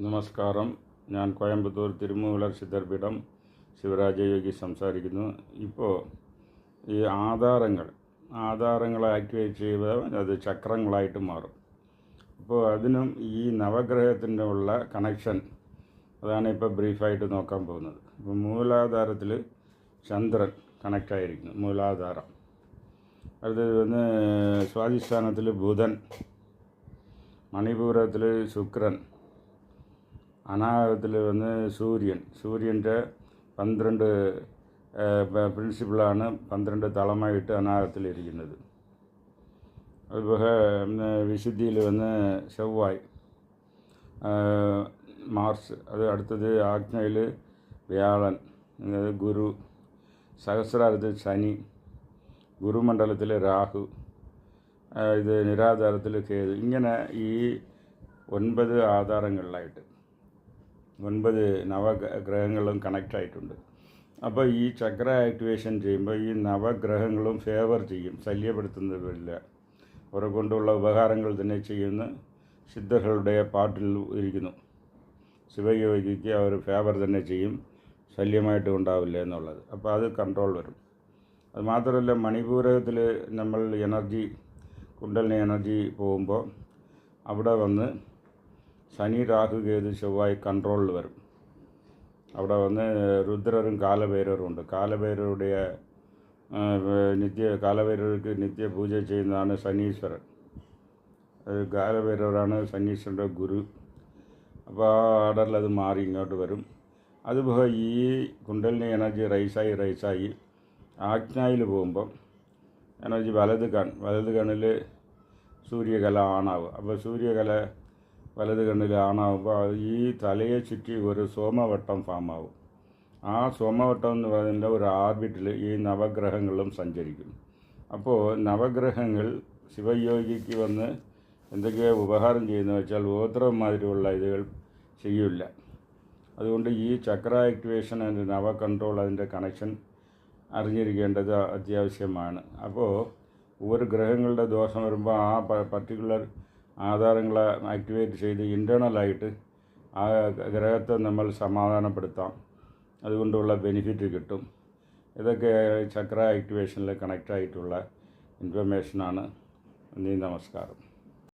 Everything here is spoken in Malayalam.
നമസ്കാരം. ഞാൻ കോയമ്പത്തൂർ തിരുമൂലർ സിദ്ധർപീഠം ശിവരാജയോഗി സംസാരിക്കുന്നു. ഇപ്പോൾ ഈ ആധാരങ്ങളെ ആക്ടിവേറ്റ് ചെയ്താൽ അത് ചക്രങ്ങളായിട്ട് മാറും. അപ്പോൾ അതിനും ഈ നവഗ്രഹത്തിൻ്റെ ഉള്ള കണക്ഷൻ അതാണ് ഇപ്പോൾ ബ്രീഫായിട്ട് നോക്കാൻ പോകുന്നത്. ഇപ്പോൾ മൂലാധാരത്തിൽ ചന്ദ്രൻ കണക്റ്റായിരിക്കുന്നു. മൂലാധാരം അത് സ്വാധിസ്ഥാനത്തിൽ ബുധൻ, മണിപൂരത്തിൽ ശുക്രൻ, അനാഹതത്തിൽ സൂര്യൻ്റെ 12 പ്രിൻസിപ്പിളാണ് 12 തളമായിട്ട് അനാഹതത്തിലിരിക്കുന്നത്. അതുപോലെ വിശുദ്ധിയിൽ ചൊവ്വായ്, മാർസ്, അത് അടുത്തത് ആജ്ഞയിൽ വ്യാഴൻ, ഗുരു, സഹസ്രാരത്തിൽ ശനി, ഗുരുമണ്ഡലത്തിൽ രാഹു, ഇത് നിരാധാരത്തിൽ കേതു. ഇങ്ങനെ ഈ 9 ആധാരങ്ങളിലായിട്ട് 9 നവഗ്രഹങ്ങളും കണക്റ്റായിട്ടുണ്ട്. അപ്പോൾ ഈ ചക്ര ആക്ടിവേഷൻ ചെയ്യുമ്പോൾ ഈ നവഗ്രഹങ്ങളും ഫേവർ ചെയ്യും, ശല്യപ്പെടുത്തുന്നതില്ല. അവരെ കൊണ്ടുള്ള ഉപകാരങ്ങൾ തന്നെ ചെയ്യുന്ന സിദ്ധர்களுടെ പാട്ടിൽ ഇരിക്കുന്നു. ശിവയോഗിക്ക് അവർ ഫേവർ തന്നെ ചെയ്യും, ശല്യമായിട്ട് ഉണ്ടാവില്ല എന്നുള്ളത്. അപ്പോൾ അത് കൺട്രോൾ വരും. അത് മാത്രമല്ല, മണിപൂരകത്തിൽ നമ്മൾ കുണ്ടലിനി എനർജി പോകുമ്പോൾ അവിടെ ശനി, രാഹു, കേതു, ചൊവ്വായി കൺട്രോളിൽ വരും. അവിടെ രുദ്രരും കാലഭൈരവരും ഉണ്ട്. കാലഭൈരവർക്ക് നിത്യ പൂജ ചെയ്യുന്നതാണ് ശനീശ്വരൻ. കാലഭൈരവരാണ് ശനീശ്വരൻ്റെ ഗുരു. അപ്പോൾ ആ ഓർഡറിൽ അത് മാറി ഇങ്ങോട്ട് വരും. അതുപോലെ ഈ കുണ്ടലിനി എനർജി റൈസായി ആജ്ഞയിൽ പോകുമ്പോൾ എനർജി വലത് കണ്ണിൽ സൂര്യകല ആണാവും. അപ്പോൾ സൂര്യകല വലത് കണ്ണിൽ ആണാവുമ്പോൾ ഈ തലയെ ചുറ്റി ഒരു സോമവട്ടം ഫാമാവും. ആ സോമവട്ടം എന്ന് പറയുന്ന ഒരു ആർബിറ്റിൽ ഈ നവഗ്രഹങ്ങളും സഞ്ചരിക്കും. അപ്പോൾ നവഗ്രഹങ്ങൾ ശിവയോഗിക്ക് എന്തൊക്കെയോ ഉപഹാരം ചെയ്യുന്നത് വെച്ചാൽ ഗോത്രമാതിരിയുള്ള ഇതുകൾ ചെയ്യില്ല. അതുകൊണ്ട് ഈ ചക്ര ആക്ടിവേഷൻ ആൻഡ് നവ കൺട്രോൾ, അതിൻ്റെ കണക്ഷൻ അറിഞ്ഞിരിക്കേണ്ടത് അത്യാവശ്യമാണ്. അപ്പോൾ ഒരു ഗ്രഹങ്ങളുടെ ദോഷം വരുമ്പോൾ ആ പർട്ടിക്കുലർ ആധാരങ്ങളെ ആക്ടിവേറ്റ് ചെയ്ത് ഇൻറ്റേർണലായിട്ട് ആ ഗ്രഹത്തെ നമ്മൾ സമാധാനപ്പെടുത്താം. അതുകൊണ്ടുള്ള ബെനിഫിറ്റ് കിട്ടും. ഇതൊക്കെ ചക്ര ആക്ടിവേഷനിൽ കണക്റ്റായിട്ടുള്ള ഇൻഫർമേഷനാണ്. നമസ്കാരം.